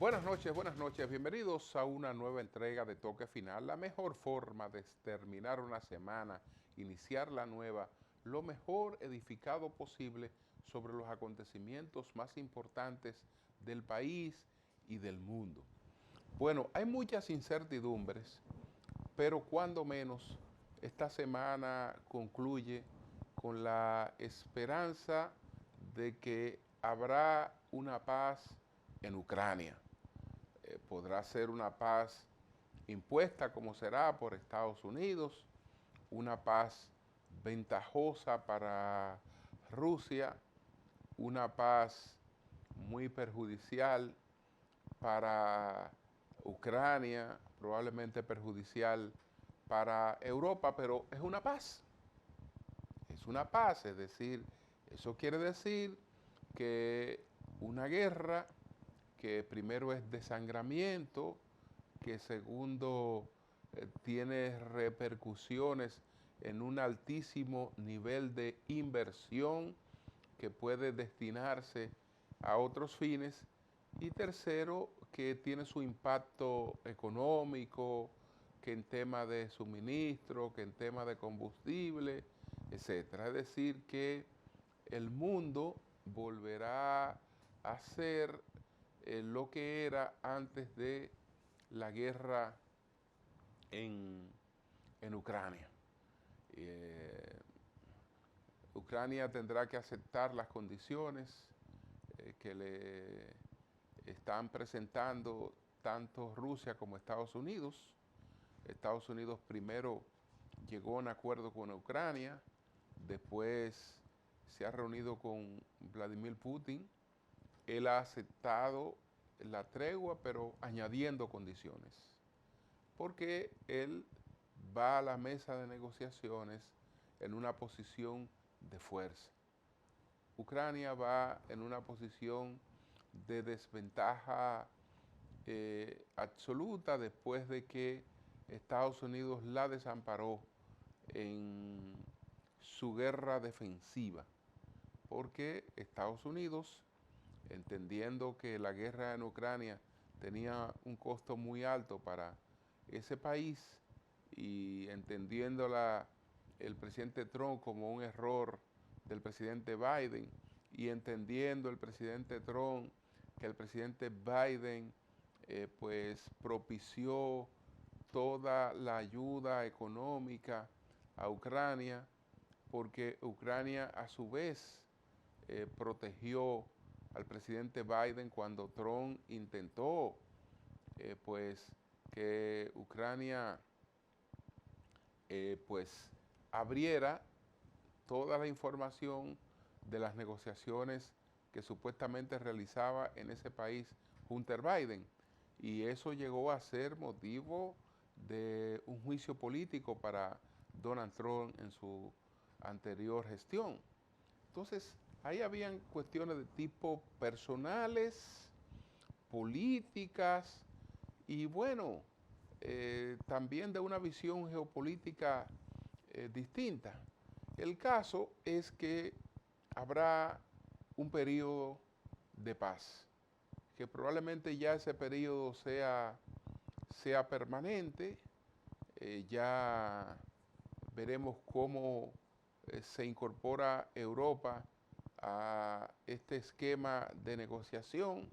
buenas noches. Bienvenidos a una nueva entrega de Toque Final. La mejor forma de terminar una semana, iniciar la nueva, lo mejor edificado posible sobre los acontecimientos más importantes del país y del mundo. Bueno, hay muchas incertidumbres, pero cuando menos esta semana concluye con la esperanza de que habrá una paz en Ucrania. Podrá ser una paz impuesta como será por Estados Unidos, una paz ventajosa para Rusia, una paz muy perjudicial para Ucrania, probablemente perjudicial para Europa, pero es una paz. Es una paz, es decir, eso quiere decir que una guerra que primero es desangramiento, que segundo tiene repercusiones en un altísimo nivel de inversión que puede destinarse a otros fines, y tercero, que tiene su impacto económico, que en tema de suministro, que en tema de combustible, etcétera. Es decir, que el mundo volverá a ser lo que era antes de la guerra en, en Ucrania. Eh, Ucrania tendrá que aceptar las condiciones que le están presentando tanto Rusia como Estados Unidos. Estados Unidos primero llegó a un acuerdo con Ucrania, después se ha reunido con Vladimir Putin. Él ha aceptado la tregua, pero añadiendo condiciones, porque él va a la mesa de negociaciones en una posición de fuerza. Ucrania va en una posición de desventaja absoluta después de que Estados Unidos la desamparó en su guerra defensiva, porque Estados Unidos, entendiendo que la guerra en Ucrania tenía un costo muy alto para ese país y entendiéndola el presidente Trump como un error del presidente Biden, y entendiendo el presidente Trump que el presidente Biden pues propició toda la ayuda económica a Ucrania, porque Ucrania a su vez protegió al presidente Biden cuando Trump intentó pues que Ucrania pues abriera toda la información de las negociaciones que supuestamente realizaba en ese país Hunter Biden, y eso llegó a ser motivo de un juicio político para Donald Trump en su anterior gestión. Entonces, ahí habían cuestiones de tipo personales, políticas y bueno, también de una visión geopolítica distinta. El caso es que habrá un periodo de paz, que probablemente ya ese periodo sea permanente. Ya veremos cómo se incorpora Europa a este esquema de negociación,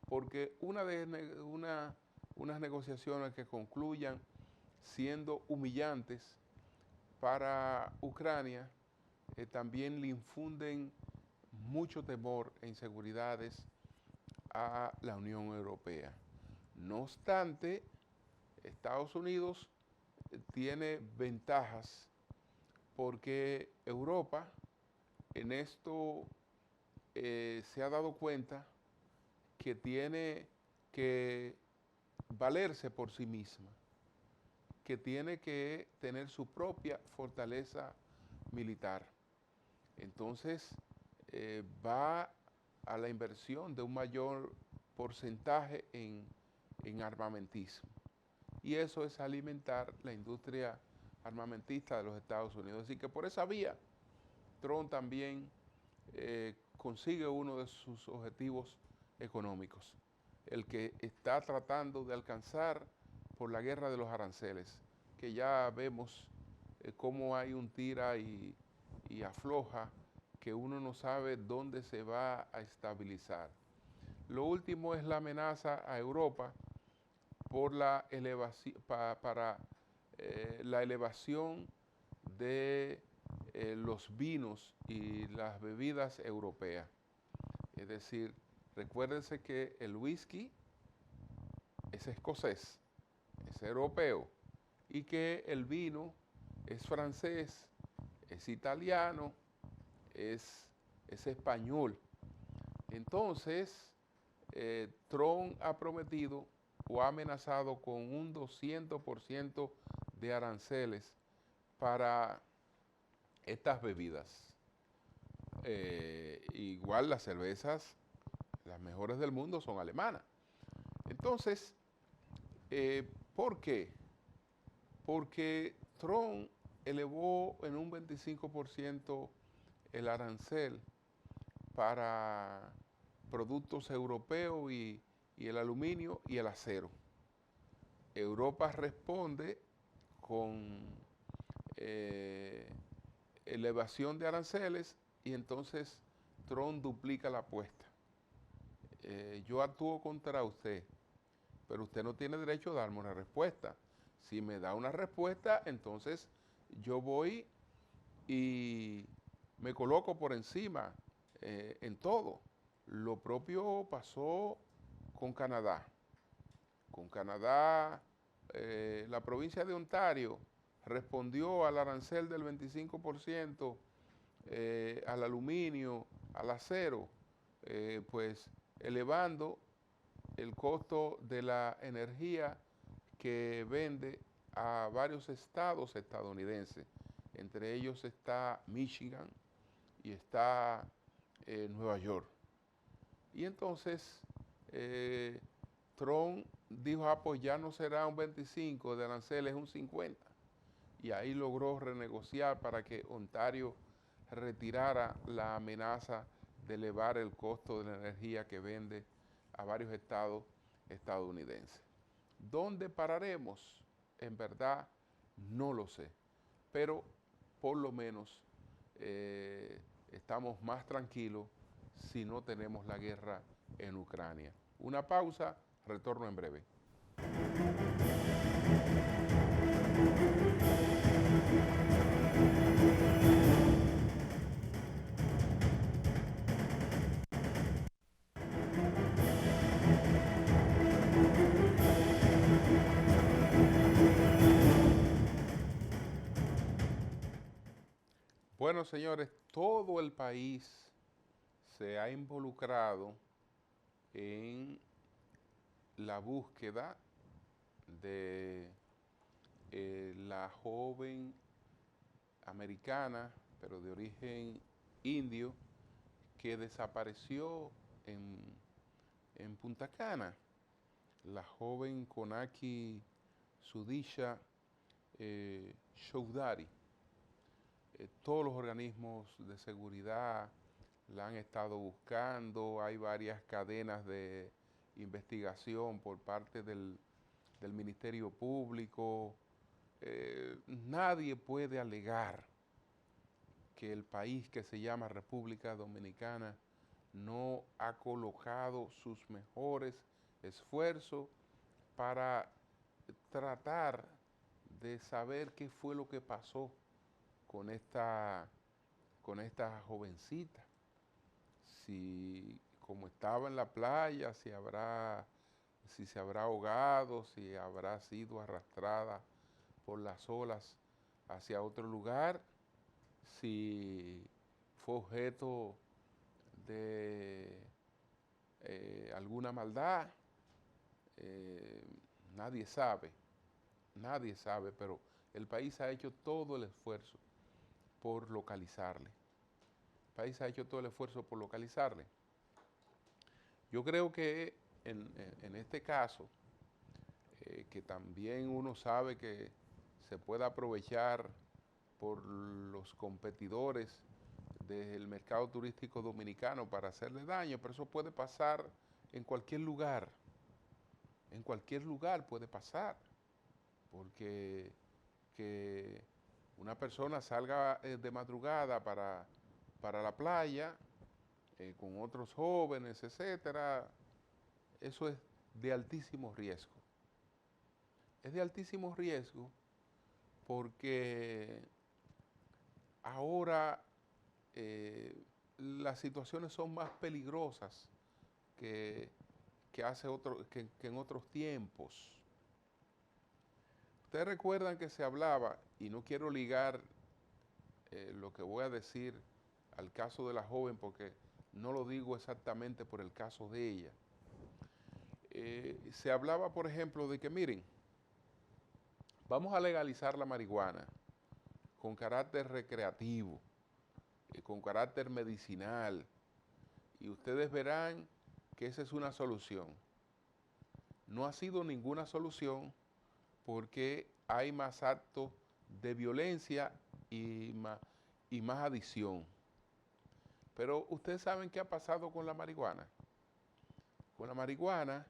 porque unas negociaciones que concluyan siendo humillantes para Ucrania también le infunden mucho temor e inseguridades a la Unión Europea. No obstante, Estados Unidos tiene ventajas porque Europa en esto se ha dado cuenta que tiene que valerse por sí misma, que tiene que tener su propia fortaleza militar. Entonces va a la inversión de un mayor porcentaje en armamentismo. Y eso es alimentar la industria armamentista de los Estados Unidos. Así que por esa vía, Trump también consigue uno de sus objetivos económicos. el que está tratando de alcanzar por la guerra de los aranceles, que ya vemos cómo hay un tira y afloja, que uno no sabe dónde se va a estabilizar. Lo último es la amenaza a Europa por la elevación, para la elevación de los vinos y las bebidas europeas. Es decir, recuérdense que el whisky es escocés, es europeo, y que el vino es francés, es italiano, es español. Entonces, Trump ha prometido o ha amenazado con un 200% de aranceles para estas bebidas. Igual las cervezas, las mejores del mundo, son alemanas. Entonces, ¿por qué? Porque Trump elevó en un 25% el arancel para productos europeos y el aluminio y el acero. Europa responde con elevación de aranceles y entonces Trump duplica la apuesta. Yo actúo contra usted, pero usted no tiene derecho a darme una respuesta. Si me da una respuesta, entonces yo voy y me coloco por encima en todo. Lo propio pasó con Canadá. Con Canadá, la provincia de Ontario respondió al arancel del 25%, al aluminio, al acero, pues elevando el costo de la energía que vende a varios estados estadounidenses. Entre ellos está Michigan y está Nueva York. Y entonces Trump dijo, pues ya no será un 25 de aranceles, un 50. Y ahí logró renegociar para que Ontario retirara la amenaza de elevar el costo de la energía que vende a varios estados estadounidenses. ¿Dónde pararemos? En verdad, no lo sé. Pero por lo menos estamos más tranquilos si no tenemos la guerra en Ucrania. Una pausa, retorno en breve. Bueno, señores, todo el país se ha involucrado en la búsqueda de la joven americana, pero de origen indio, que desapareció en Punta Cana. La joven Konaki Sudisha Chowdhury. Todos los organismos de seguridad la han estado buscando, hay varias cadenas de investigación por parte del Ministerio Público. Nadie puede alegar que el país que se llama República Dominicana no ha colocado sus mejores esfuerzos para tratar de saber qué fue lo que pasó con esta jovencita. Si como estaba en la playa, si se habrá ahogado, si habrá sido arrastrada por las olas hacia otro lugar, si fue objeto de alguna maldad, nadie sabe, pero el país ha hecho todo el esfuerzo por localizarle. El país ha hecho todo el esfuerzo por localizarle. Yo creo que en este caso, que también uno sabe que se puede aprovechar por los competidores del mercado turístico dominicano para hacerle daño, pero eso puede pasar en cualquier lugar. En cualquier lugar puede pasar, porque que una persona salga de madrugada para la playa con otros jóvenes, etcétera, eso es de altísimo riesgo. Es de altísimo riesgo porque ahora las situaciones son más peligrosas que, que en otros tiempos. Ustedes recuerdan que se hablaba, y no quiero ligar lo que voy a decir al caso de la joven porque no lo digo exactamente por el caso de ella. Se hablaba, por ejemplo, de que miren, vamos a legalizar la marihuana con carácter recreativo, con carácter medicinal, y ustedes verán que esa es una solución. No ha sido ninguna solución porque hay más actos de violencia y más adicción. Pero ustedes saben qué ha pasado con la marihuana. Con la marihuana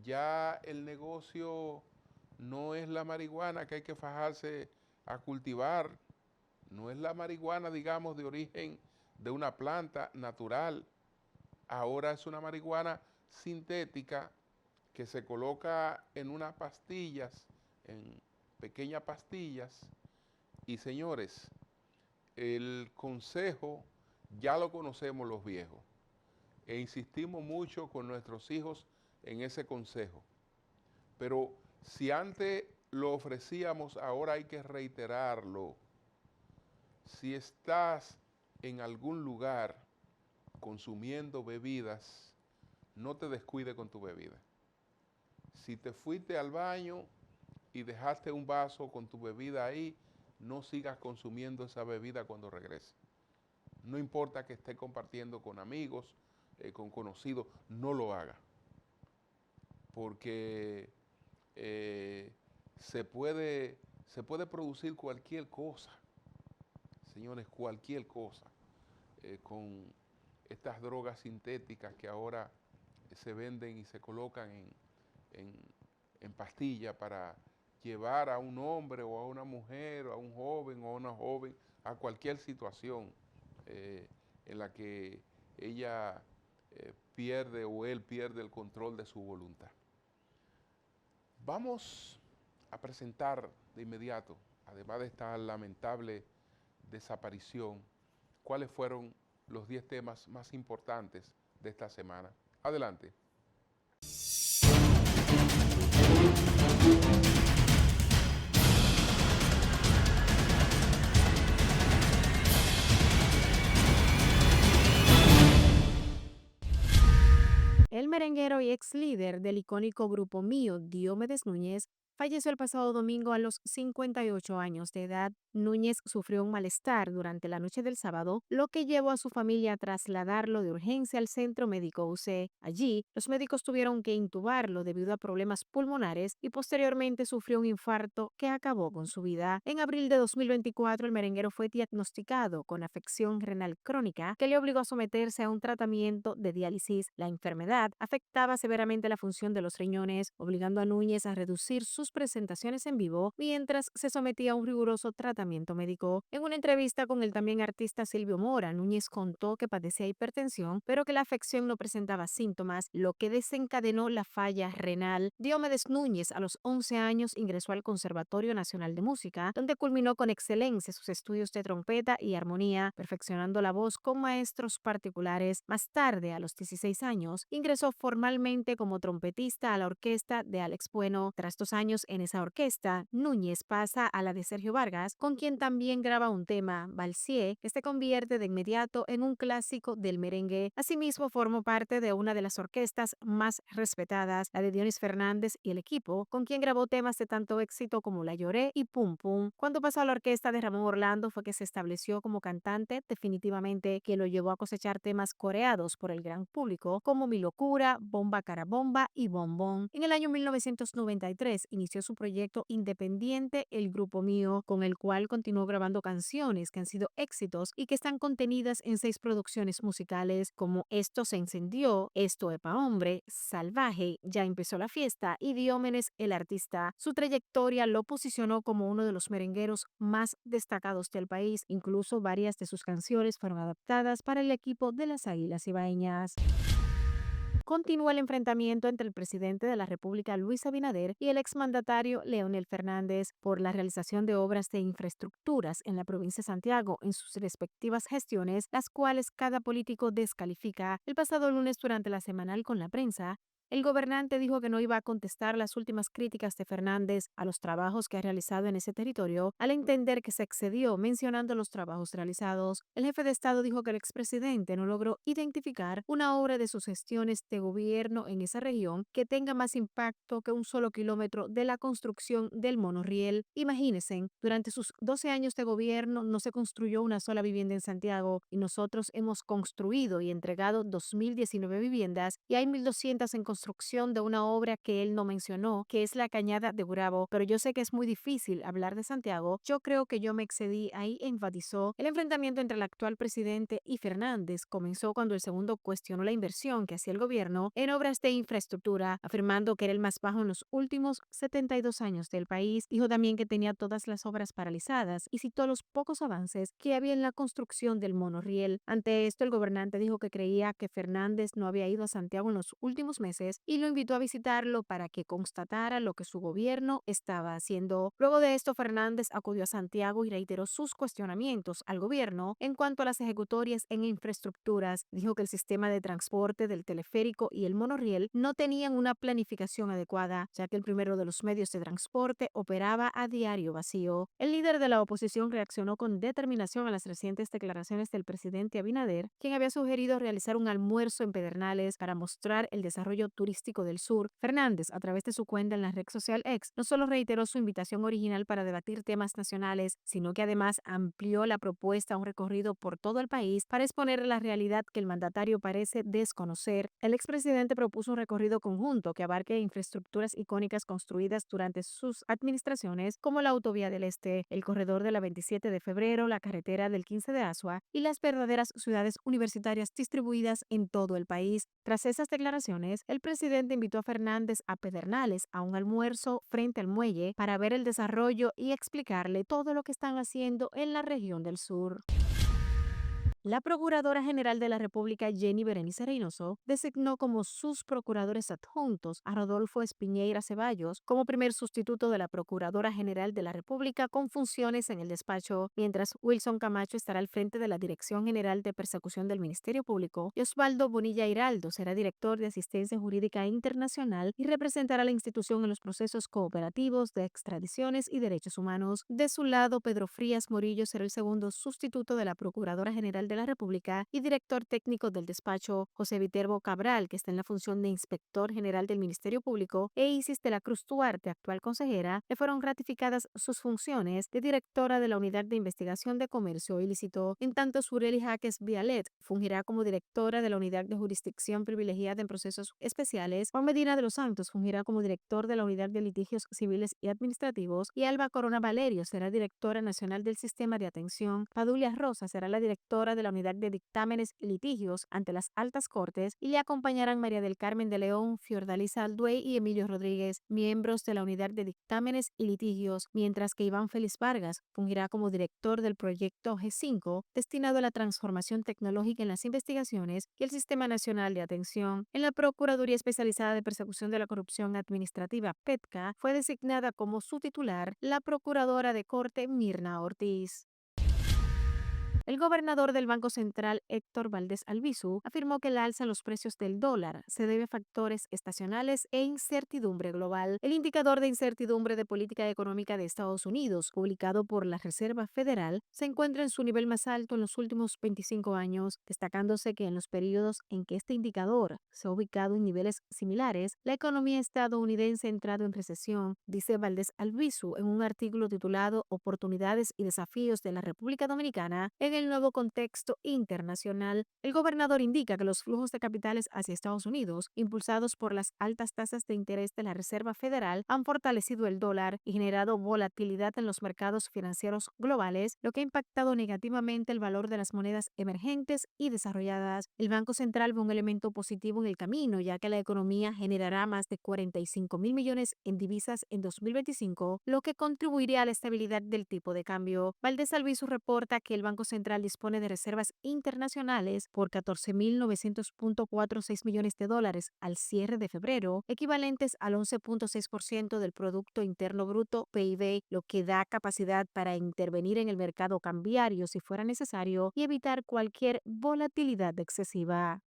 ya el negocio no es la marihuana que hay que fajarse a cultivar, no es la marihuana, digamos, de origen de una planta natural. Ahora es una marihuana sintética que se coloca en unas pastillas, en pequeñas pastillas. Y señores, el consejo ya lo conocemos los viejos e insistimos mucho con nuestros hijos en ese consejo. Pero si antes lo ofrecíamos, ahora hay que reiterarlo. Si estás en algún lugar consumiendo bebidas, no te descuides con tu bebida. Si te fuiste al baño y dejaste un vaso con tu bebida ahí, no sigas consumiendo esa bebida cuando regreses. No importa que esté compartiendo con amigos, con conocidos, no lo haga. Porque se puede producir cualquier cosa, señores, cualquier cosa, con estas drogas sintéticas que ahora se venden y se colocan en, en pastillas para llevar a un hombre o a una mujer o a un joven o a una joven a cualquier situación en la que ella pierde o él pierde el control de su voluntad. Vamos a presentar de inmediato, además de esta lamentable desaparición, cuáles fueron los 10 temas más importantes de esta semana. Adelante. El merenguero y ex líder del icónico Grupo Mío, Diomedes Núñez, falleció el pasado domingo a los 58 años de edad. Núñez sufrió un malestar durante la noche del sábado, lo que llevó a su familia a trasladarlo de urgencia al Centro Médico UC. Allí, los médicos tuvieron que intubarlo debido a problemas pulmonares y posteriormente sufrió un infarto que acabó con su vida. En abril de 2024, el merenguero fue diagnosticado con afección renal crónica que le obligó a someterse a un tratamiento de diálisis. La enfermedad afectaba severamente la función de los riñones, obligando a Núñez a reducir sus presentaciones en vivo mientras se sometía a un riguroso tratamiento médico. En una entrevista con el también artista Silvio Mora, Núñez contó que padecía hipertensión, pero que la afección no presentaba síntomas, lo que desencadenó la falla renal. Diomedes Núñez, a los 11 años, ingresó al Conservatorio Nacional de Música, donde culminó con excelencia sus estudios de trompeta y armonía, perfeccionando la voz con maestros particulares. Más tarde, a los 16 años, ingresó formalmente como trompetista a la orquesta de Alex Bueno. Tras 2 años en esa orquesta, Núñez pasa a la de Sergio Vargas, con quien también graba un tema, Valsier, que se convierte de inmediato en un clásico del merengue. Asimismo, formó parte de una de las orquestas más respetadas, la de Dionis Fernández y el equipo, con quien grabó temas de tanto éxito como La Lloré y Pum Pum. Cuando pasó a la orquesta de Ramón Orlando fue que se estableció como cantante, definitivamente que lo llevó a cosechar temas coreados por el gran público como Mi Locura, Bomba Cara Bomba y Bombón. En el año 1993 inició su proyecto independiente El Grupo Mío, con el cual continuó grabando canciones que han sido éxitos y que están contenidas en 6 producciones musicales como Esto se encendió, Esto es pa' hombre, Salvaje, Ya empezó la fiesta y Diómenes el artista. Su trayectoria lo posicionó como uno de los merengueros más destacados del país. Incluso varias de sus canciones fueron adaptadas para el equipo de las Águilas Ibaeñas. Continúa el enfrentamiento entre el presidente de la República, Luis Abinader, y el exmandatario Leonel Fernández por la realización de obras de infraestructuras en la provincia de Santiago en sus respectivas gestiones, las cuales cada político descalifica. El pasado lunes, durante la semanal con la prensa, el gobernante dijo que no iba a contestar las últimas críticas de Fernández a los trabajos que ha realizado en ese territorio, al entender que se excedió mencionando los trabajos realizados. El jefe de Estado dijo que el expresidente no logró identificar una obra de sus gestiones de gobierno en esa región que tenga más impacto que un solo kilómetro de la construcción del monorriel. Imagínense, durante sus 12 años de gobierno no se construyó una sola vivienda en Santiago y nosotros hemos construido y entregado 2019 viviendas y hay 1.200 en construcción de una obra que él no mencionó, que es la Cañada de Gurabo, pero yo sé que es muy difícil hablar de Santiago. Yo creo que yo me excedí, ahí enfatizó. El enfrentamiento entre el actual presidente y Fernández comenzó cuando el segundo cuestionó la inversión que hacía el gobierno en obras de infraestructura, afirmando que era el más bajo en los últimos 72 años del país. Dijo también que tenía todas las obras paralizadas y citó los pocos avances que había en la construcción del monorriel. Ante esto, el gobernante dijo que creía que Fernández no había ido a Santiago en los últimos meses y lo invitó a visitarlo para que constatara lo que su gobierno estaba haciendo. Luego de esto, Fernández acudió a Santiago y reiteró sus cuestionamientos al gobierno en cuanto a las ejecutorias en infraestructuras. Dijo que el sistema de transporte del teleférico y el monorriel no tenían una planificación adecuada, ya que el primero de los medios de transporte operaba a diario vacío. El líder de la oposición reaccionó con determinación a las recientes declaraciones del presidente Abinader, quien había sugerido realizar un almuerzo en Pedernales para mostrar el desarrollo turístico del sur. Fernández, a través de su cuenta en la red social X, no solo reiteró su invitación original para debatir temas nacionales, sino que además amplió la propuesta a un recorrido por todo el país para exponer la realidad que el mandatario parece desconocer. El expresidente propuso un recorrido conjunto que abarque infraestructuras icónicas construidas durante sus administraciones, como la Autovía del Este, el corredor de la 27 de febrero, la carretera del 15 de Asua y las verdaderas ciudades universitarias distribuidas en todo el país. Tras esas declaraciones, el presidente invitó a Fernández a Pedernales a un almuerzo frente al muelle para ver el desarrollo y explicarle todo lo que están haciendo en la región del sur. La Procuradora General de la República, Jenny Berenice Reynoso, designó como sus procuradores adjuntos a Rodolfo Espiñeira Ceballos como primer sustituto de la Procuradora General de la República con funciones en el despacho, mientras Wilson Camacho estará al frente de la Dirección General de Persecución del Ministerio Público y Osvaldo Bonilla Hiraldo será director de Asistencia Jurídica Internacional y representará a la institución en los procesos cooperativos de extradiciones y derechos humanos. De su lado, Pedro Frías Morillo será el segundo sustituto de la Procuradora General de la República y director técnico del despacho. José Viterbo Cabral, que está en la función de inspector general del Ministerio Público, e Isis de la Cruz Duarte, actual consejera, le fueron ratificadas sus funciones de directora de la Unidad de Investigación de Comercio Ilícito. En tanto, Sureli Jaques Vialet fungirá como directora de la Unidad de Jurisdicción Privilegiada en Procesos Especiales. Juan Medina de los Santos fungirá como director de la Unidad de Litigios Civiles y Administrativos y Alba Corona Valerio será directora nacional del Sistema de Atención. Padulia Rosa será la directora de la Unidad de Dictámenes y Litigios ante las Altas Cortes y le acompañarán María del Carmen de León, Fiordalisa Alduey y Emilio Rodríguez, miembros de la Unidad de Dictámenes y Litigios, mientras que Iván Félix Vargas fungirá como director del proyecto G5, destinado a la transformación tecnológica en las investigaciones y el Sistema Nacional de Atención. En la Procuraduría Especializada de Persecución de la Corrupción Administrativa, PETCA, fue designada como su titular la Procuradora de Corte Mirna Ortiz. El gobernador del Banco Central, Héctor Valdés Albizu, afirmó que el alza en los precios del dólar se debe a factores estacionales e incertidumbre global. El indicador de incertidumbre de política económica de Estados Unidos, publicado por la Reserva Federal, se encuentra en su nivel más alto en los últimos 25 años, destacándose que en los periodos en que este indicador se ha ubicado en niveles similares, la economía estadounidense ha entrado en recesión, dice Valdés Albizu en un artículo titulado Oportunidades y desafíos de la República Dominicana en el nuevo contexto internacional, el gobernador indica que los flujos de capitales hacia Estados Unidos, impulsados por las altas tasas de interés de la Reserva Federal, han fortalecido el dólar y generado volatilidad en los mercados financieros globales, lo que ha impactado negativamente el valor de las monedas emergentes y desarrolladas. El Banco Central ve un elemento positivo en el camino, ya que la economía generará más de 45.000 millones en divisas en 2025, lo que contribuiría a la estabilidad del tipo de cambio. Valdés Albizu reporta que el Banco Central dispone de reservas internacionales por 14.900.46 millones de dólares al cierre de febrero, equivalentes al 11.6% del Producto Interno Bruto PIB, lo que da capacidad para intervenir en el mercado cambiario si fuera necesario y evitar cualquier volatilidad excesiva.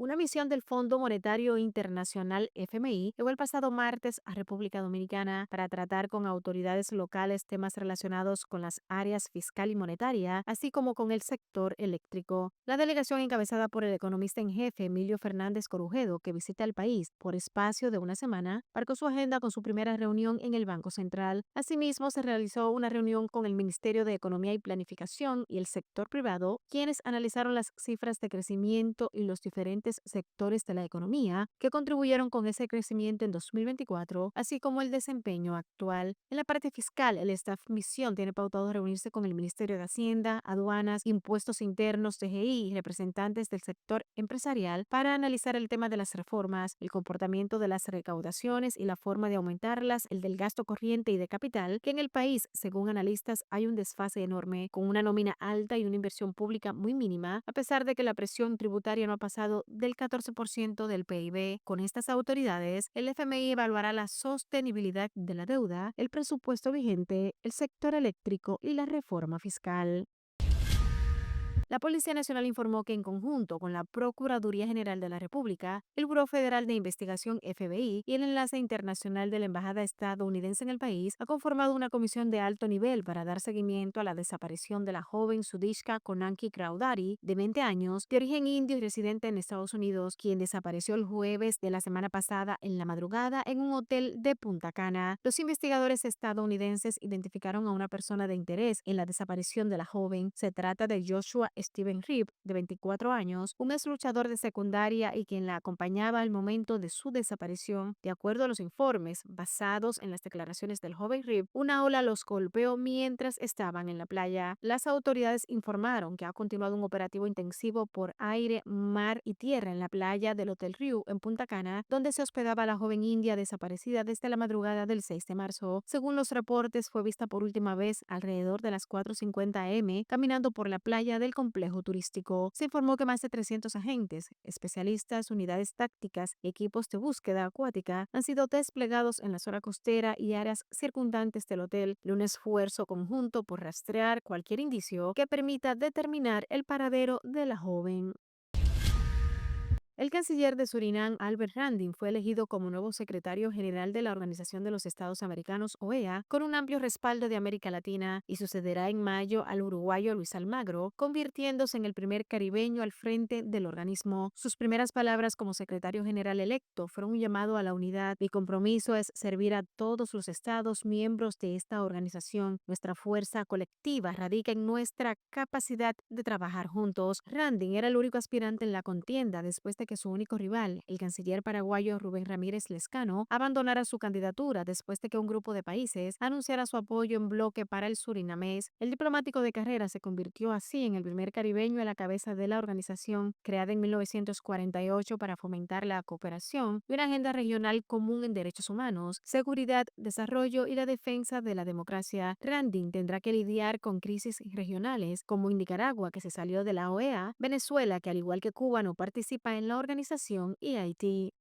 Una misión del Fondo Monetario Internacional FMI llegó el pasado martes a República Dominicana para tratar con autoridades locales temas relacionados con las áreas fiscal y monetaria, así como con el sector eléctrico. La delegación encabezada por el economista en jefe Emilio Fernández Corujedo, que visita el país por espacio de una semana, marcó su agenda con su primera reunión en el Banco Central. Asimismo, se realizó una reunión con el Ministerio de Economía y Planificación y el sector privado, quienes analizaron las cifras de crecimiento y los diferentes sectores de la economía que contribuyeron con ese crecimiento en 2024, así como el desempeño actual. En la parte fiscal, el staff misión tiene pautado reunirse con el Ministerio de Hacienda, Aduanas, Impuestos Internos, TGI y representantes del sector empresarial para analizar el tema de las reformas, el comportamiento de las recaudaciones y la forma de aumentarlas, el del gasto corriente y de capital, que en el país, según analistas, hay un desfase enorme, con una nómina alta y una inversión pública muy mínima, a pesar de que la presión tributaria no ha pasado del 14% del PIB. Con estas autoridades, el FMI evaluará la sostenibilidad de la deuda, el presupuesto vigente, el sector eléctrico y la reforma fiscal. La Policía Nacional informó que en conjunto con la Procuraduría General de la República, el Buró Federal de Investigación FBI y el Enlace Internacional de la Embajada estadounidense en el país, ha conformado una comisión de alto nivel para dar seguimiento a la desaparición de la joven Sudishka Konanki Crowdary, de 20 años, de origen indio y residente en Estados Unidos, quien desapareció el jueves de la semana pasada en la madrugada en un hotel de Punta Cana. Los investigadores estadounidenses identificaron a una persona de interés en la desaparición de la joven. Se trata de Joshua Steven Reeb, de 24 años, un ex luchador de secundaria y quien la acompañaba al momento de su desaparición. De acuerdo a los informes, basados en las declaraciones del joven Reeb, una ola los golpeó mientras estaban en la playa. Las autoridades informaron que ha continuado un operativo intensivo por aire, mar y tierra en la playa del Hotel Riu en Punta Cana, donde se hospedaba la joven india desaparecida desde la madrugada del 6 de marzo. Según los reportes, fue vista por última vez alrededor de las 4:50 am caminando por la playa del complejo turístico. Se informó que más de 300 agentes, especialistas, unidades tácticas y equipos de búsqueda acuática han sido desplegados en la zona costera y áreas circundantes del hotel en un esfuerzo conjunto por rastrear cualquier indicio que permita determinar el paradero de la joven. El canciller de Surinam, Albert Randin, fue elegido como nuevo secretario general de la Organización de los Estados Americanos, OEA, con un amplio respaldo de América Latina y sucederá en mayo al uruguayo Luis Almagro, convirtiéndose en el primer caribeño al frente del organismo. Sus primeras palabras como secretario general electo fueron un llamado a la unidad. Mi compromiso es servir a todos los estados miembros de esta organización. Nuestra fuerza colectiva radica en nuestra capacidad de trabajar juntos. Randin era el único aspirante en la contienda después de que su único rival, el canciller paraguayo Rubén Ramírez Lescano, abandonara su candidatura después de que un grupo de países anunciara su apoyo en bloque para el surinamés. El diplomático de carrera se convirtió así en el primer caribeño a la cabeza de la organización, creada en 1948 para fomentar la cooperación y una agenda regional común en derechos humanos, seguridad, desarrollo y la defensa de la democracia. Randin tendrá que lidiar con crisis regionales como en Nicaragua, que se salió de la OEA, Venezuela, que al igual que Cuba no participa en la organización, y Haití.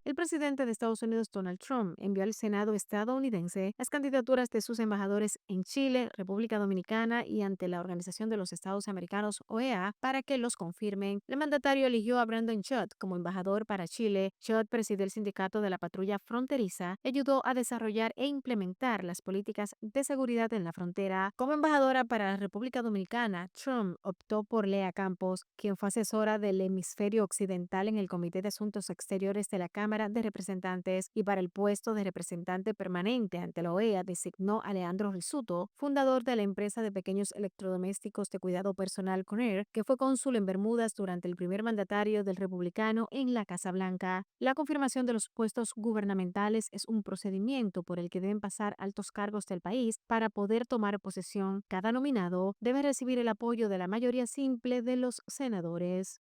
El presidente de Estados Unidos, Donald Trump, envió al Senado estadounidense las candidaturas de sus embajadores en Chile, República Dominicana y ante la Organización de los Estados Americanos, OEA, para que los confirmen. El mandatario eligió a Brandon Schott como embajador para Chile. Schott presidió el sindicato de la patrulla fronteriza y ayudó a desarrollar e implementar las políticas de seguridad en la frontera. Como embajadora para la República Dominicana, Trump optó por Lea Campos, quien fue asesora del hemisferio occidental en el Comité de Asuntos Exteriores de la Cámara Cámara de Representantes y para el puesto de representante permanente ante la OEA designó a Leandro Risuto, fundador de la empresa de pequeños electrodomésticos de cuidado personal Conair, que fue cónsul en Bermudas durante el primer mandatario del republicano en la Casa Blanca. La confirmación de los puestos gubernamentales es un procedimiento por el que deben pasar altos cargos del país para poder tomar posesión. Cada nominado debe recibir el apoyo de la mayoría simple de los senadores.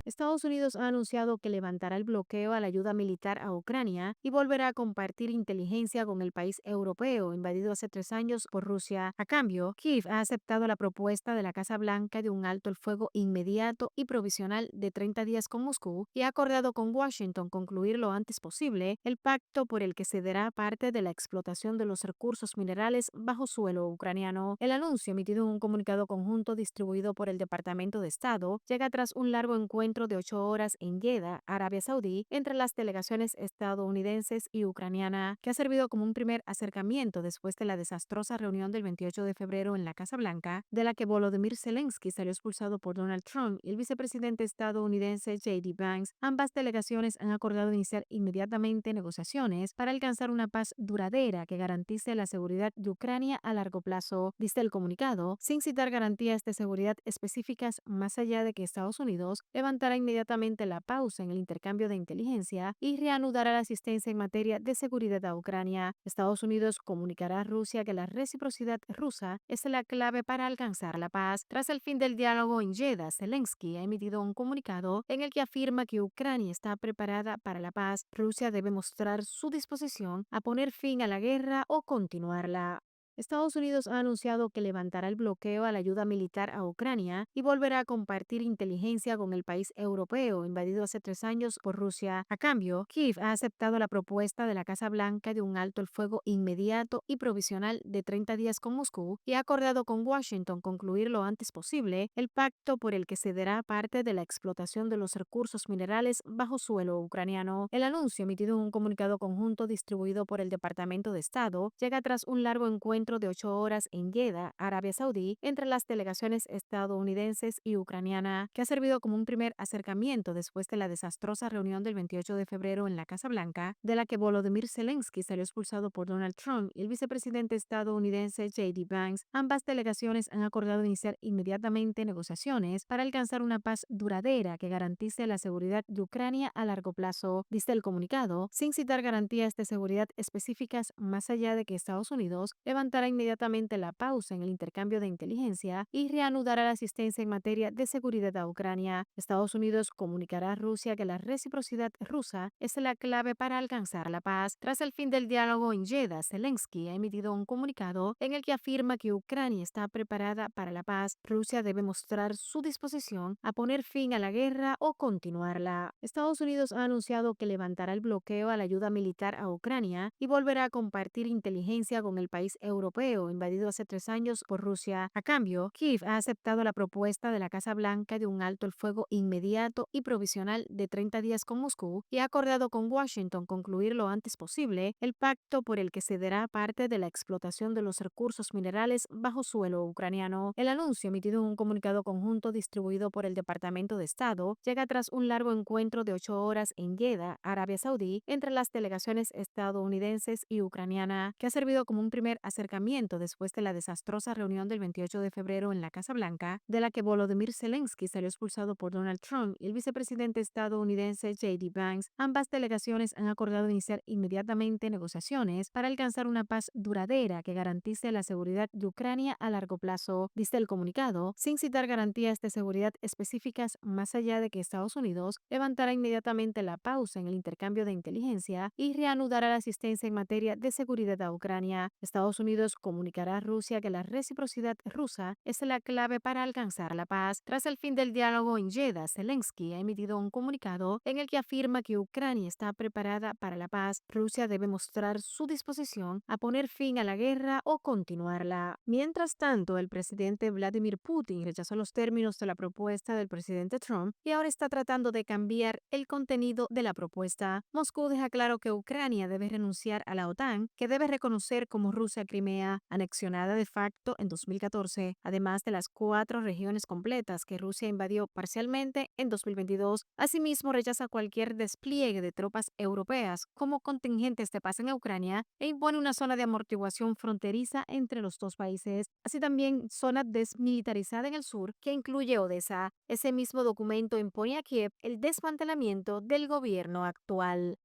Estados Unidos ha anunciado que levantará el bloqueo a la ayuda militar a Ucrania y volverá a compartir inteligencia con el país europeo invadido hace 3 años por Rusia. A cambio, Kiev ha aceptado la propuesta de la Casa Blanca de un alto el fuego inmediato y provisional de 30 días con Moscú y ha acordado con Washington concluir lo antes posible el pacto por el que cederá parte de la explotación de los recursos minerales bajo suelo ucraniano. El anuncio, emitido en un comunicado conjunto distribuido por el Departamento de Estado, llega tras un largo encuentro de 8 horas en Jeddah, Arabia Saudí, entre las delegaciones estadounidenses y ucraniana, que ha servido como un primer acercamiento después de la desastrosa reunión del 28 de febrero en la Casa Blanca, de la que Volodymyr Zelensky salió expulsado por Donald Trump y el vicepresidente estadounidense J.D. Vance. Ambas delegaciones han acordado iniciar inmediatamente negociaciones para alcanzar una paz duradera que garantice la seguridad de Ucrania a largo plazo, dice el comunicado, sin citar garantías de seguridad específicas más allá de que Estados Unidos levantará inmediatamente la pausa en el intercambio de inteligencia y reanudará la asistencia en materia de seguridad a Ucrania. Estados Unidos comunicará a Rusia que la reciprocidad rusa es la clave para alcanzar la paz. Tras el fin del diálogo en Jeddah, Zelensky ha emitido un comunicado en el que afirma que Ucrania está preparada para la paz. Rusia debe mostrar su disposición a poner fin a la guerra o continuarla. Estados Unidos ha anunciado que levantará el bloqueo a la ayuda militar a Ucrania y volverá a compartir inteligencia con el país europeo invadido hace 3 años por Rusia. A cambio, Kiev ha aceptado la propuesta de la Casa Blanca de un alto el fuego inmediato y provisional de 30 días con Moscú y ha acordado con Washington concluir lo antes posible el pacto por el que cederá parte de la explotación de los recursos minerales bajo suelo ucraniano. El anuncio, emitido en un comunicado conjunto distribuido por el Departamento de Estado, llega tras un largo encuentro de 8 horas en Jeddah, Arabia Saudí, entre las delegaciones estadounidenses y ucraniana, que ha servido como un primer acercamiento después de la desastrosa reunión del 28 de febrero en la Casa Blanca, de la que Volodymyr Zelensky salió expulsado por Donald Trump y el vicepresidente estadounidense J.D. Vance. Ambas delegaciones han acordado iniciar inmediatamente negociaciones para alcanzar una paz duradera que garantice la seguridad de Ucrania a largo plazo, dice el comunicado, sin citar garantías de seguridad específicas más allá de que Estados Unidos levantará inmediatamente la pausa en el intercambio de inteligencia y reanudará la asistencia en materia de seguridad a Ucrania. Estados Unidos comunicará a Rusia que la reciprocidad rusa es la clave para alcanzar la paz. Tras el fin del diálogo en Jeddah, Zelensky ha emitido un comunicado en el que afirma que Ucrania está preparada para la paz. Rusia debe mostrar su disposición a poner fin a la guerra o continuarla. Estados Unidos ha anunciado que levantará el bloqueo a la ayuda militar a Ucrania y volverá a compartir inteligencia con el país europeo invadido hace 3 años por Rusia. A cambio, Kiev ha aceptado la propuesta de la Casa Blanca de un alto el fuego inmediato y provisional de 30 días con Moscú y ha acordado con Washington concluir lo antes posible el pacto por el que cederá parte de la explotación de los recursos minerales bajo suelo ucraniano. El anuncio, emitido en un comunicado conjunto distribuido por el Departamento de Estado, llega tras un largo encuentro de 8 horas en Jeddah, Arabia Saudí, entre las delegaciones estadounidenses y ucraniana, que ha servido como un primer acercamiento después de la desastrosa reunión del 28 de febrero en la Casa Blanca, de la que Volodymyr Zelensky salió expulsado por Donald Trump y el vicepresidente estadounidense J.D. Vance. Ambas delegaciones han acordado iniciar inmediatamente negociaciones para alcanzar una paz duradera que garantice la seguridad de Ucrania a largo plazo, dice el comunicado, sin citar garantías de seguridad específicas más allá de que Estados Unidos levantará inmediatamente la pausa en el intercambio de inteligencia y reanudará la asistencia en materia de seguridad a Ucrania. Estados Unidos comunicará a Rusia que la reciprocidad rusa es la clave para alcanzar la paz. Tras el fin del diálogo en Jeddah, Zelensky ha emitido un comunicado en el que afirma que Ucrania está preparada para la paz. Rusia debe mostrar su disposición a poner fin a la guerra o continuarla. Mientras tanto, el presidente Vladimir Putin rechazó los términos de la propuesta del presidente Trump y ahora está tratando de cambiar el contenido de la propuesta. Moscú deja claro que Ucrania debe renunciar a la OTAN, que debe reconocer como Rusia Crimea Crimea, anexionada de facto en 2014, además de las 4 regiones completas que Rusia invadió parcialmente en 2022. Asimismo, rechaza cualquier despliegue de tropas europeas como contingentes de paz en Ucrania e impone una zona de amortiguación fronteriza entre los dos países, así también zona desmilitarizada en el sur que incluye Odessa. Ese mismo documento impone a Kiev el desmantelamiento del gobierno actual.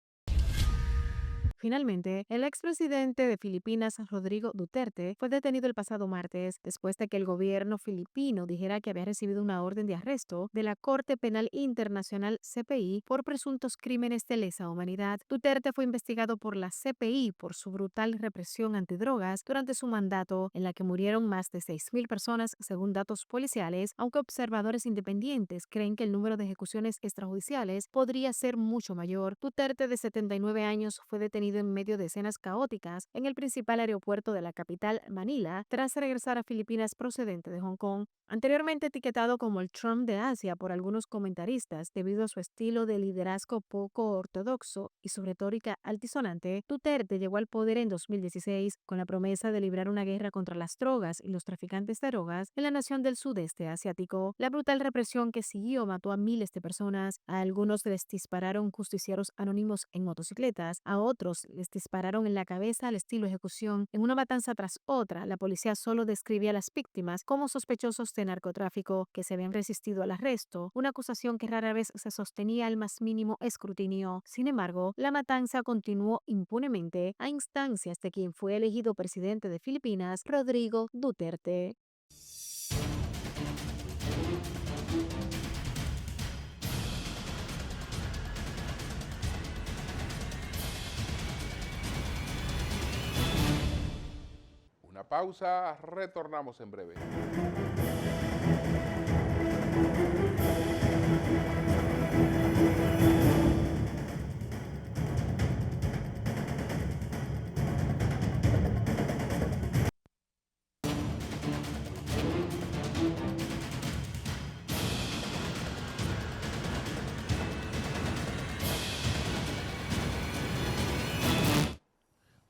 Finalmente, el expresidente de Filipinas, Rodrigo Duterte, fue detenido el pasado martes después de que el gobierno filipino dijera que había recibido una orden de arresto de la Corte Penal Internacional CPI por presuntos crímenes de lesa humanidad. Duterte fue investigado por la CPI por su brutal represión antidrogas durante su mandato, en la que murieron más de 6.000 personas según datos policiales, aunque observadores independientes creen que el número de ejecuciones extrajudiciales podría ser mucho mayor. Duterte, de 79 años, fue detenido en medio de escenas caóticas en el principal aeropuerto de la capital, Manila, tras regresar a Filipinas procedente de Hong Kong. Anteriormente etiquetado como el Trump de Asia por algunos comentaristas debido a su estilo de liderazgo poco ortodoxo y su retórica altisonante, Duterte llegó al poder en 2016 con la promesa de librar una guerra contra las drogas y los traficantes de drogas en la nación del sudeste asiático. La brutal represión que siguió mató a miles de personas. A algunos les dispararon justicieros anónimos en motocicletas, a otros les dispararon en la cabeza al estilo ejecución. En una matanza tras otra, la policía solo describía a las víctimas como sospechosos de narcotráfico que se habían resistido al arresto, una acusación que rara vez se sostenía al más mínimo escrutinio. Sin embargo, la matanza continuó impunemente a instancias de quien fue elegido presidente de Filipinas, Rodrigo Duterte. Una pausa, retornamos en breve.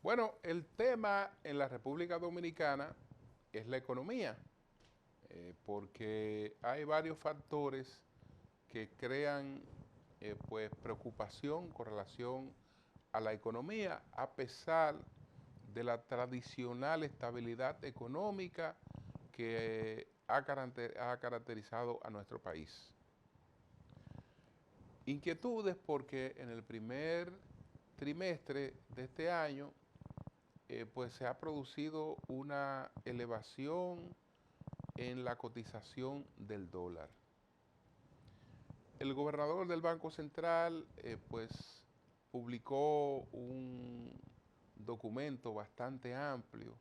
Bueno, el tema en la República Dominicana es la economía, porque hay varios factores que crean pues preocupación con relación a la economía, a pesar de la tradicional estabilidad económica que ha caracterizado a nuestro país. Inquietudes porque en el primer trimestre de este año pues se ha producido una elevación en la cotización del dólar. El gobernador del Banco Central pues publicó un documento bastante amplio,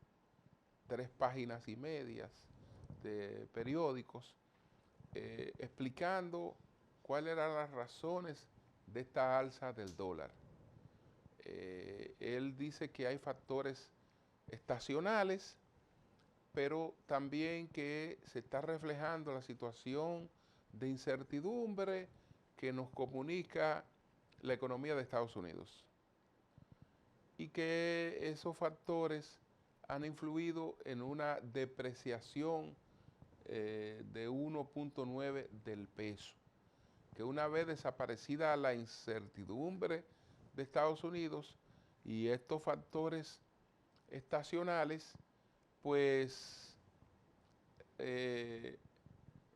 3 páginas y media de periódicos, explicando cuáles eran las razones de esta alza del dólar. Él dice que hay factores estacionales, pero también que se está reflejando la situación de incertidumbre que nos comunica la economía de Estados Unidos y que esos factores han influido en una depreciación de 1.9 del peso, que una vez desaparecida la incertidumbre de Estados Unidos y estos factores estacionales, pues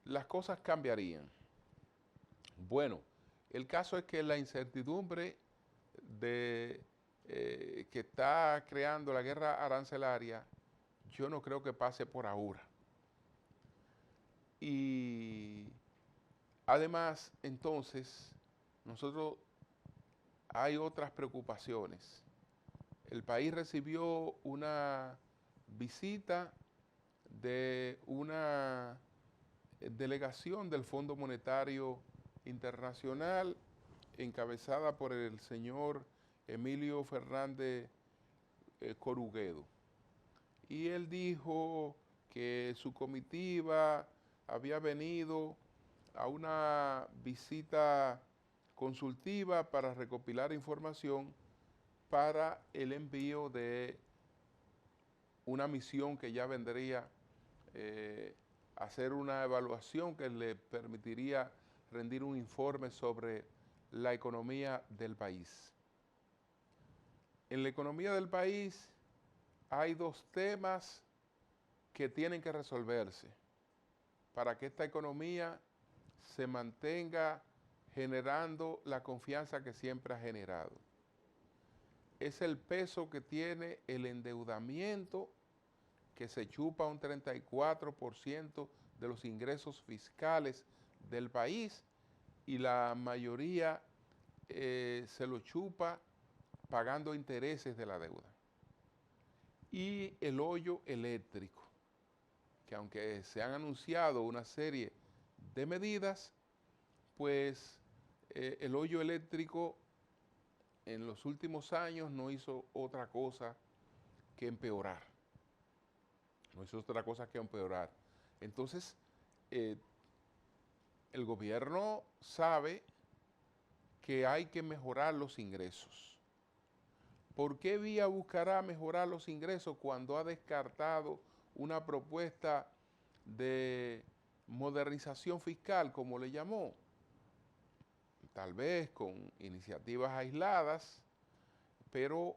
las cosas cambiarían. Bueno, el caso es que la incertidumbre de, que está creando la guerra arancelaria, yo no creo que pase por ahora. Y además, entonces, nosotros hay otras preocupaciones. El país recibió una visita de una delegación del Fondo Monetario Internacional encabezada por el señor Emilio Fernández Coruguedo. Y él dijo que su comitiva había venido a una visita consultiva para recopilar información para el envío de una misión que ya vendría a hacer una evaluación que le permitiría rendir un informe sobre la economía del país. En la economía del país hay dos temas que tienen que resolverse para que esta economía se mantenga generando la confianza que siempre ha generado. Es el peso que tiene el endeudamiento, que se chupa un 34% de los ingresos fiscales del país y la mayoría se lo chupa pagando intereses de la deuda. Y el hoyo eléctrico, que aunque se han anunciado una serie de medidas, pues el hoyo eléctrico en los últimos años no hizo otra cosa que empeorar. No hizo otra cosa que empeorar. Entonces, el gobierno sabe que hay que mejorar los ingresos. ¿Por qué vía buscará mejorar los ingresos cuando ha descartado una propuesta de modernización fiscal, como le llamó? Tal vez con iniciativas aisladas, pero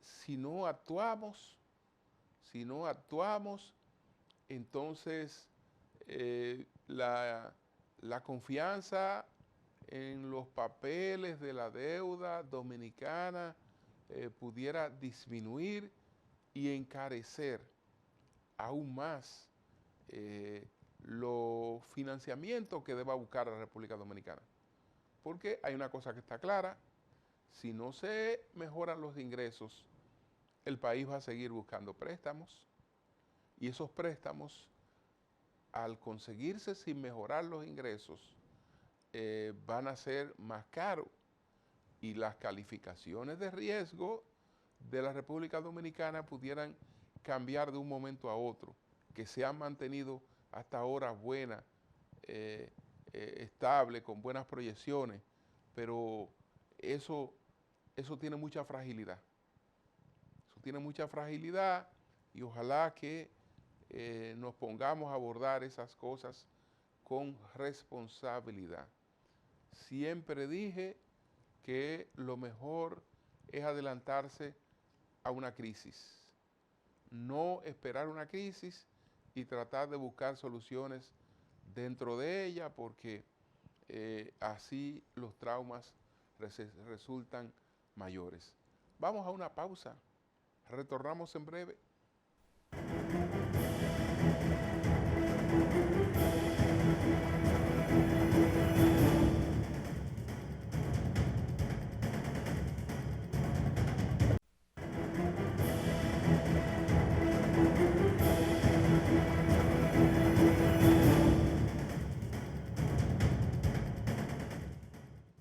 si no actuamos, entonces la confianza en los papeles de la deuda dominicana pudiera disminuir y encarecer aún más los financiamientos que deba buscar la República Dominicana. Porque hay una cosa que está clara: si no se mejoran los ingresos, el país va a seguir buscando préstamos, y esos préstamos, al conseguirse sin mejorar los ingresos, van a ser más caros, y las calificaciones de riesgo de la República Dominicana pudieran cambiar de un momento a otro, que se han mantenido hasta ahora buenas, estable, con buenas proyecciones, pero eso tiene mucha fragilidad. Eso tiene mucha fragilidad, y ojalá que nos pongamos a abordar esas cosas con responsabilidad. Siempre dije que lo mejor es adelantarse a una crisis, no esperar una crisis y tratar de buscar soluciones dentro de ella, porque así los traumas resultan mayores. Vamos a una pausa, retornamos en breve.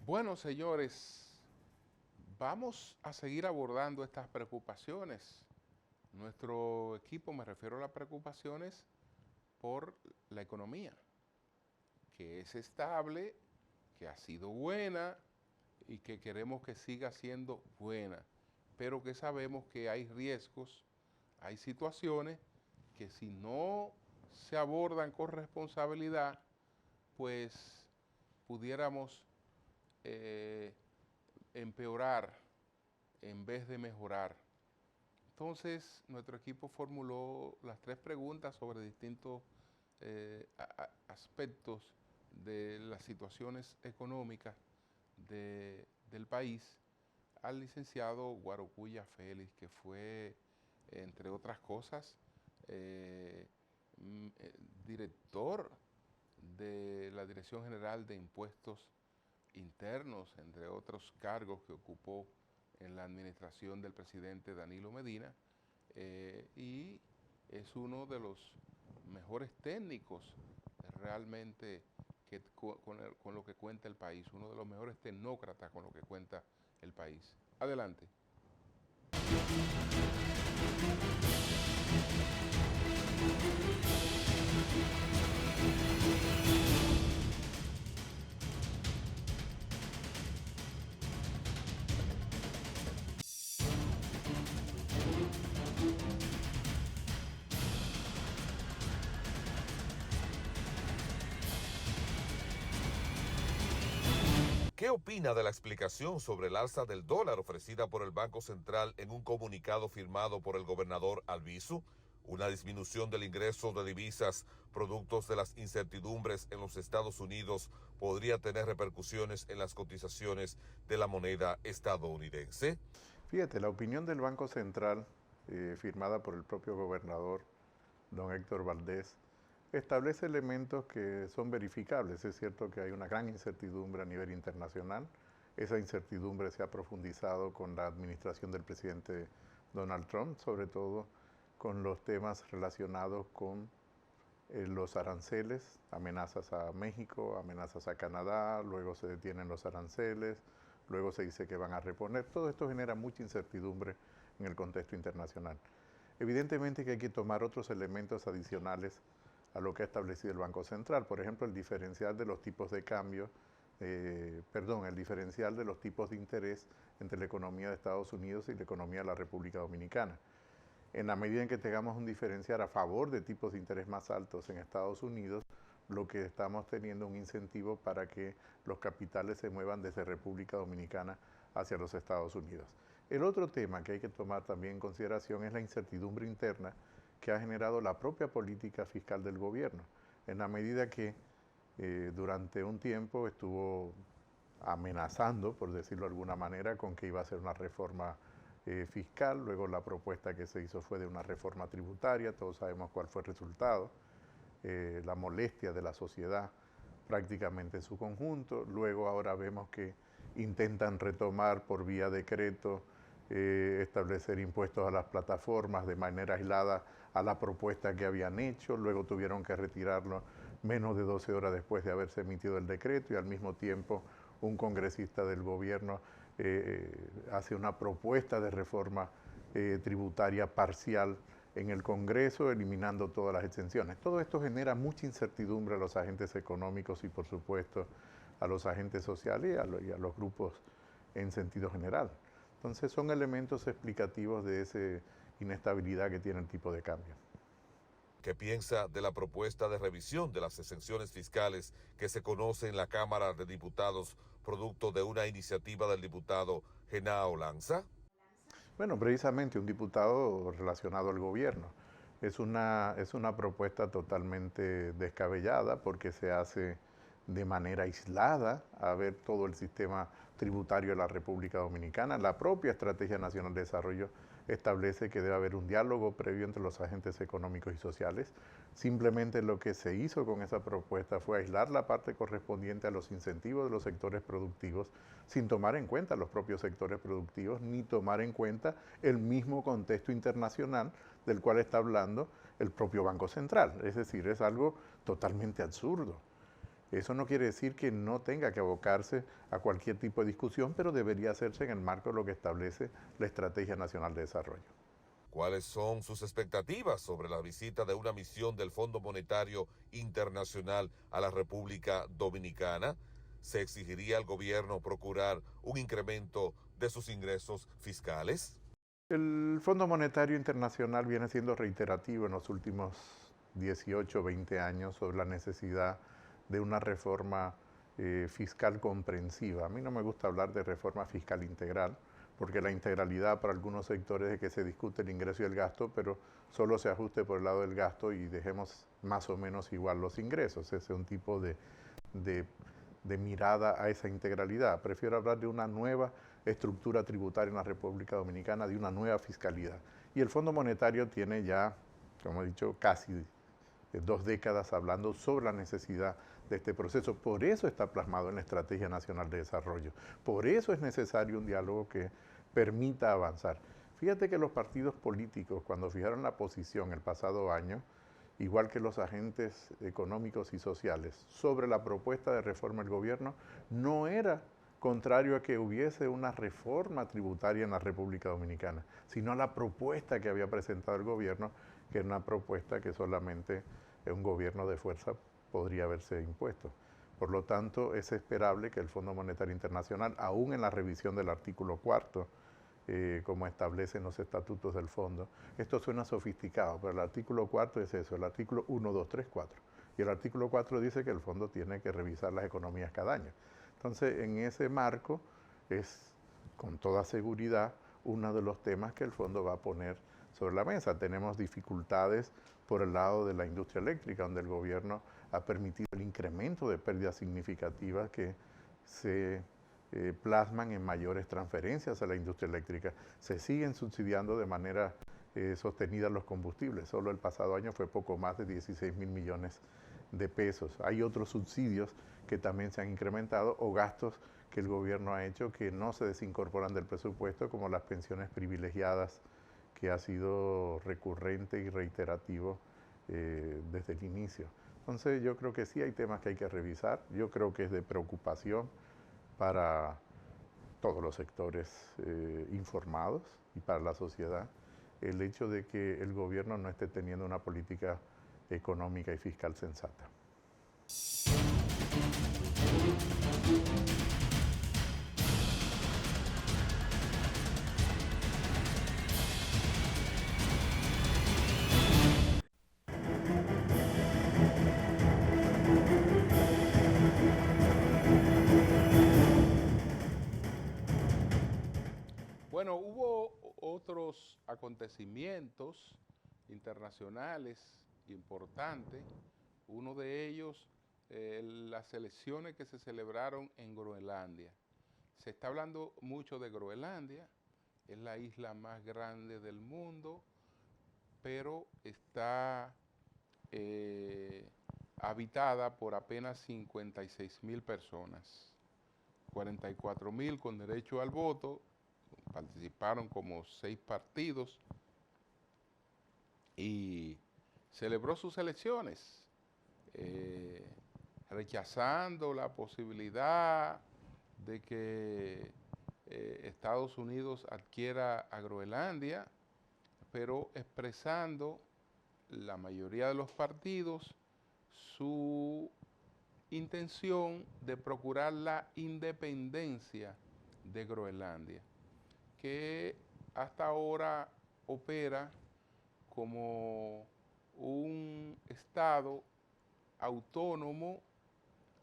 Bueno, señores, vamos a seguir abordando estas preocupaciones. Nuestro equipo, me refiero a las preocupaciones por la economía, que es estable, que ha sido buena y que queremos que siga siendo buena, pero que sabemos que hay riesgos, hay situaciones que si no se abordan con responsabilidad, pues pudiéramos empeorar en vez de mejorar. Entonces, nuestro equipo formuló las 3 preguntas sobre distintos aspectos de las situaciones económicas del país al licenciado Guarocuya Félix, que fue, entre otras cosas, director de la Dirección General de Impuestos Internos, entre otros cargos que ocupó en la administración del presidente Danilo Medina, y es uno de los mejores técnicos realmente con lo que cuenta el país, uno de los mejores tecnócratas con lo que cuenta el país. Adelante. ¿Qué opina de la explicación sobre el alza del dólar ofrecida por el Banco Central en un comunicado firmado por el gobernador Albizu? Una disminución del ingreso de divisas productos de las incertidumbres en los Estados Unidos podría tener repercusiones en las cotizaciones de la moneda estadounidense. Fíjate, la opinión del Banco Central, firmada por el propio gobernador, don Héctor Valdés, establece elementos que son verificables. Es cierto que hay una gran incertidumbre a nivel internacional. Esa incertidumbre se ha profundizado con la administración del presidente Donald Trump, sobre todo con los temas relacionados con los aranceles, amenazas a México, amenazas a Canadá, luego se detienen los aranceles, luego se dice que van a reponer. Todo esto genera mucha incertidumbre en el contexto internacional. Evidentemente que hay que tomar otros elementos adicionales a lo que ha establecido el Banco Central. Por ejemplo, el diferencial de los tipos de cambio, el diferencial de los tipos de interés entre la economía de Estados Unidos y la economía de la República Dominicana. En la medida en que tengamos un diferencial a favor de tipos de interés más altos en Estados Unidos, lo que estamos teniendo un incentivo para que los capitales se muevan desde República Dominicana hacia los Estados Unidos. El otro tema que hay que tomar también en consideración es la incertidumbre interna que ha generado la propia política fiscal del gobierno, en la medida que durante un tiempo estuvo amenazando, por decirlo de alguna manera, con que iba a hacer una reforma fiscal, luego la propuesta que se hizo fue de una reforma tributaria, todos sabemos cuál fue el resultado, la molestia de la sociedad prácticamente en su conjunto, luego ahora vemos que intentan retomar por vía decreto establecer impuestos a las plataformas de manera aislada a la propuesta que habían hecho, luego tuvieron que retirarlo menos de 12 horas después de haberse emitido el decreto y al mismo tiempo un congresista del gobierno hace una propuesta de reforma tributaria parcial en el Congreso, eliminando todas las exenciones. Todo esto genera mucha incertidumbre a los agentes económicos y, por supuesto, a los agentes sociales y a los grupos en sentido general. Entonces, son elementos explicativos de esa inestabilidad que tiene el tipo de cambio. ¿Qué piensa de la propuesta de revisión de las exenciones fiscales que se conoce en la Cámara de Diputados, producto de una iniciativa del diputado Genao Lanza? Bueno, precisamente un diputado relacionado al gobierno. Es una propuesta totalmente descabellada porque se hace de manera aislada a ver todo el sistema tributario de la República Dominicana. La propia Estrategia Nacional de Desarrollo establece que debe haber un diálogo previo entre los agentes económicos y sociales. Simplemente lo que se hizo con esa propuesta fue aislar la parte correspondiente a los incentivos de los sectores productivos sin tomar en cuenta los propios sectores productivos ni tomar en cuenta el mismo contexto internacional del cual está hablando el propio Banco Central. Es decir, es algo totalmente absurdo. Eso no quiere decir que no tenga que abocarse a cualquier tipo de discusión, pero debería hacerse en el marco de lo que establece la Estrategia Nacional de Desarrollo. ¿Cuáles son sus expectativas sobre la visita de una misión del Fondo Monetario Internacional a la República Dominicana? ¿Se exigiría al gobierno procurar un incremento de sus ingresos fiscales? El Fondo Monetario Internacional viene siendo reiterativo en los últimos 18 o 20 años sobre la necesidad de una reforma fiscal comprensiva. A mí no me gusta hablar de reforma fiscal integral, porque la integralidad para algunos sectores es que se discute el ingreso y el gasto, pero solo se ajuste por el lado del gasto y dejemos más o menos igual los ingresos. Ese es un tipo de mirada a esa integralidad. Prefiero hablar de una nueva estructura tributaria en la República Dominicana, de una nueva fiscalidad. Y el Fondo Monetario tiene ya, como he dicho, casi 2 décadas hablando sobre la necesidad de este proceso. Por eso está plasmado en la Estrategia Nacional de Desarrollo. Por eso es necesario un diálogo que permita avanzar. Fíjate que los partidos políticos, cuando fijaron la posición el pasado año, igual que los agentes económicos y sociales, sobre la propuesta de reforma del gobierno, no era contrario a que hubiese una reforma tributaria en la República Dominicana, sino a la propuesta que había presentado el gobierno, que era una propuesta que solamente un gobierno de fuerza podría haberse impuesto. Por lo tanto, es esperable que el Fondo Monetario Internacional, aún en la revisión del artículo 4, como establecen los estatutos del fondo, esto suena sofisticado, pero el artículo 4 es eso, el artículo 1, 2, 3, 4. Y el artículo 4 dice que el fondo tiene que revisar las economías cada año. Entonces, en ese marco es, con toda seguridad, uno de los temas que el fondo va a poner sobre la mesa. Tenemos dificultades por el lado de la industria eléctrica, donde el gobierno ha permitido el incremento de pérdidas significativas que se plasman en mayores transferencias a la industria eléctrica. Se siguen subsidiando de manera sostenida los combustibles. Solo el pasado año fue poco más de 16.000 millones de pesos. Hay otros subsidios que también se han incrementado o gastos que el gobierno ha hecho que no se desincorporan del presupuesto, como las pensiones privilegiadas, que ha sido recurrente y reiterativo desde el inicio. Entonces yo creo que sí hay temas que hay que revisar. Yo creo que es de preocupación para todos los sectores informados y para la sociedad el hecho de que el gobierno no esté teniendo una política económica y fiscal sensata. Bueno, hubo otros acontecimientos internacionales importantes. Uno de ellos, las elecciones que se celebraron en Groenlandia. Se está hablando mucho de Groenlandia, es la isla más grande del mundo, pero está habitada por apenas 56.000 personas, 44.000 con derecho al voto. Participaron como 6 partidos y celebró sus elecciones, rechazando la posibilidad de que Estados Unidos adquiera a Groenlandia, pero expresando la mayoría de los partidos su intención de procurar la independencia de Groenlandia, que hasta ahora opera como un estado autónomo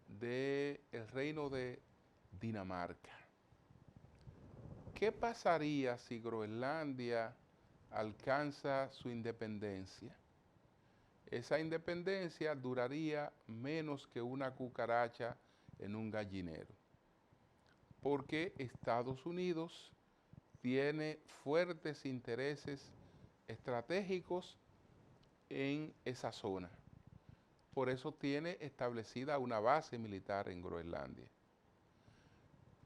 del reino de Dinamarca. ¿Qué pasaría si Groenlandia alcanza su independencia? Esa independencia duraría menos que una cucaracha en un gallinero, porque Estados Unidos tiene fuertes intereses estratégicos en esa zona. Por eso tiene establecida una base militar en Groenlandia.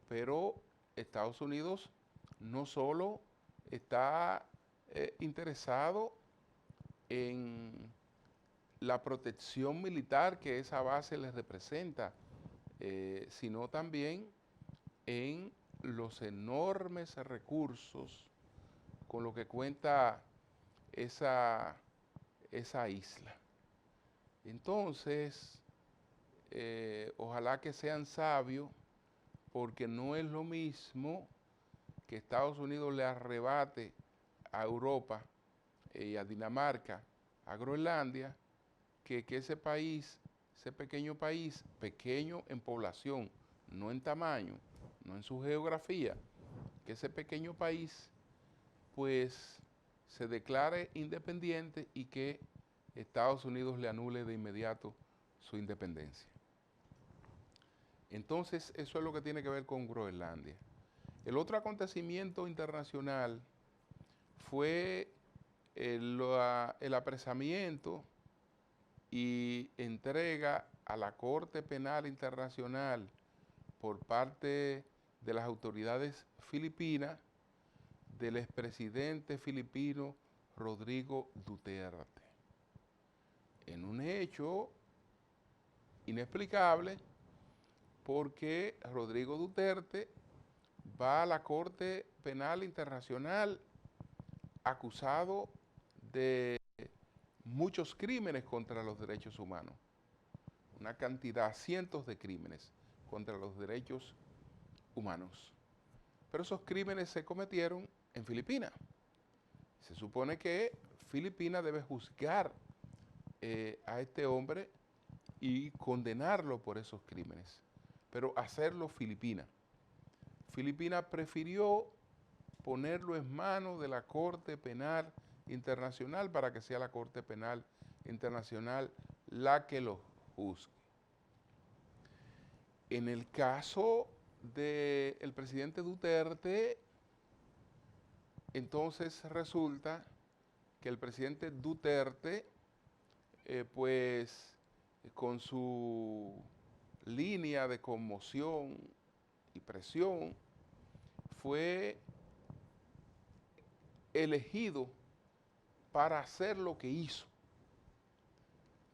Pero Estados Unidos no solo está interesado en la protección militar que esa base les representa, sino también en los enormes recursos con lo que cuenta esa isla. Entonces, ojalá que sean sabios, porque no es lo mismo que Estados Unidos le arrebate a Europa y a Dinamarca, a Groenlandia, que ese país, ese pequeño país, pequeño en población, no en tamaño, no en su geografía, que ese pequeño país pues se declare independiente y que Estados Unidos le anule de inmediato su independencia. Entonces, eso es lo que tiene que ver con Groenlandia. El otro acontecimiento internacional fue el apresamiento y entrega a la Corte Penal Internacional por parte de las autoridades filipinas del expresidente filipino Rodrigo Duterte, en un hecho inexplicable, porque Rodrigo Duterte va a la Corte Penal Internacional acusado de muchos crímenes contra los derechos humanos, una cantidad, cientos de crímenes contra los derechos humanos. Pero esos crímenes se cometieron en Filipinas. Se supone que Filipinas debe juzgar a este hombre y condenarlo por esos crímenes. pero hacerlo Filipinas. Filipinas prefirió ponerlo en manos de la Corte Penal Internacional para que sea la Corte Penal Internacional la que lo juzgue. En el caso del presidente Duterte, entonces resulta que el presidente Duterte, pues con su línea de conmoción y presión, fue elegido para hacer lo que hizo,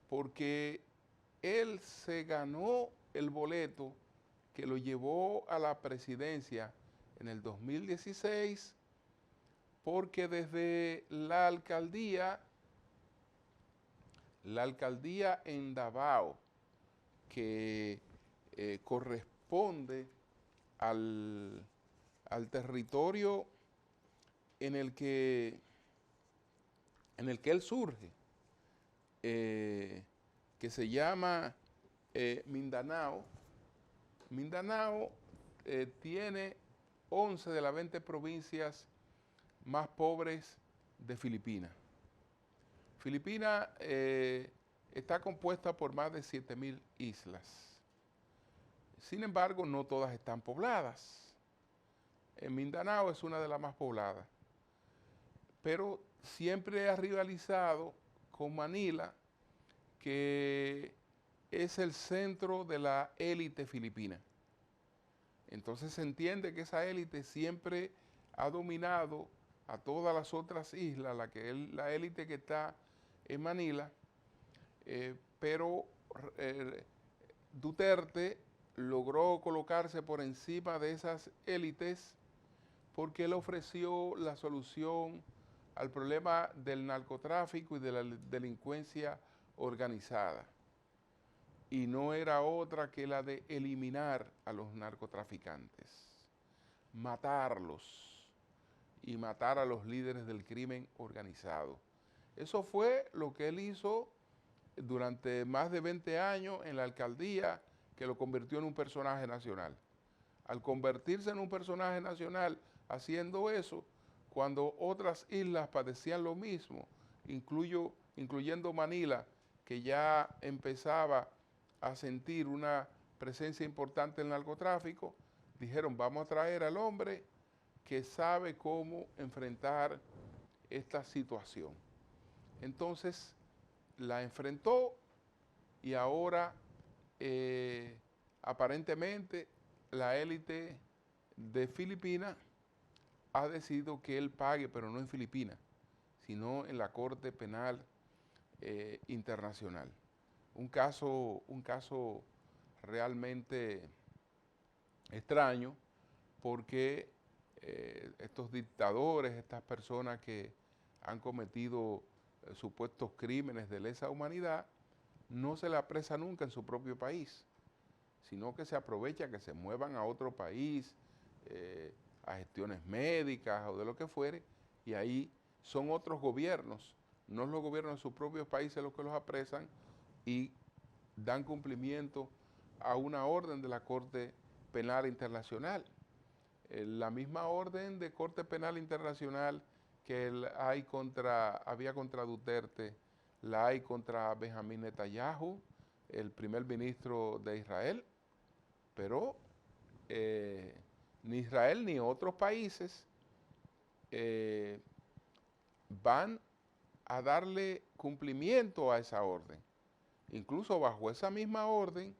porque él se ganó el boleto que lo llevó a la presidencia en el 2016, porque desde la alcaldía en Davao, que corresponde al territorio en el que él surge, que se llama Mindanao. Mindanao tiene 11 de las 20 provincias más pobres de Filipinas. Filipinas está compuesta por más de 7.000 islas. Sin embargo, no todas están pobladas. Mindanao es una de las más pobladas, pero siempre ha rivalizado con Manila, que es el centro de la élite filipina. Entonces se entiende que esa élite siempre ha dominado a todas las otras islas, la élite que está en Manila, pero Duterte logró colocarse por encima de esas élites porque él ofreció la solución al problema del narcotráfico y de la delincuencia organizada. Y no era otra que la de eliminar a los narcotraficantes, matarlos y matar a los líderes del crimen organizado. Eso fue lo que él hizo durante más de 20 años en la alcaldía, que lo convirtió en un personaje nacional. Al convertirse en un personaje nacional haciendo eso, cuando otras islas padecían lo mismo, incluyendo Manila, que ya empezaba a sentir una presencia importante en el narcotráfico, dijeron, vamos a traer al hombre que sabe cómo enfrentar esta situación. Entonces, la enfrentó y ahora aparentemente la élite de Filipinas ha decidido que él pague, pero no en Filipinas, sino en la Corte Penal Internacional. Un caso realmente extraño, porque estos dictadores, estas personas que han cometido supuestos crímenes de lesa humanidad, no se le apresa nunca en su propio país, sino que se aprovecha que se muevan a otro país, a gestiones médicas o de lo que fuere, y ahí son otros gobiernos, no los gobiernos de sus propios países los que los apresan y dan cumplimiento a una orden de la Corte Penal Internacional. La misma orden de Corte Penal Internacional que había contra Duterte, la hay contra Benjamín Netanyahu, el primer ministro de Israel, pero ni Israel ni otros países van a darle cumplimiento a esa orden. Incluso bajo esa misma orden,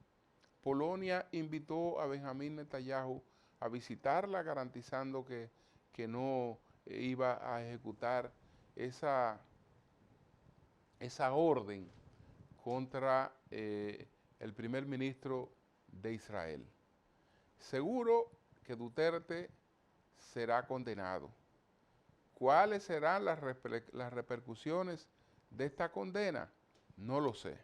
Polonia invitó a Benjamín Netanyahu a visitarla, garantizando que no iba a ejecutar esa orden contra el primer ministro de Israel. Seguro que Duterte será condenado. ¿Cuáles serán las repercusiones de esta condena? No lo sé,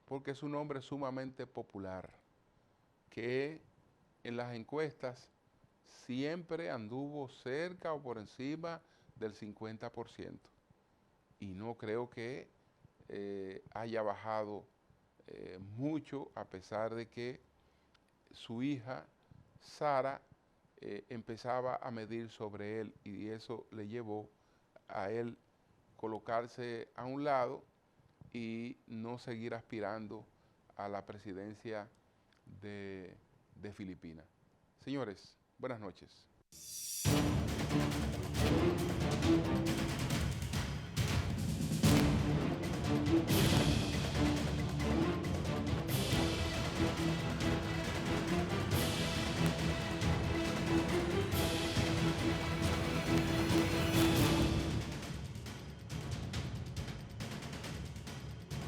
porque es un hombre sumamente popular, que en las encuestas siempre anduvo cerca o por encima del 50%. Y no creo que haya bajado mucho, a pesar de que su hija, Sara, empezaba a medir sobre él y eso le llevó a él colocarse a un lado y no seguir aspirando a la presidencia de Filipinas. Señores, buenas noches.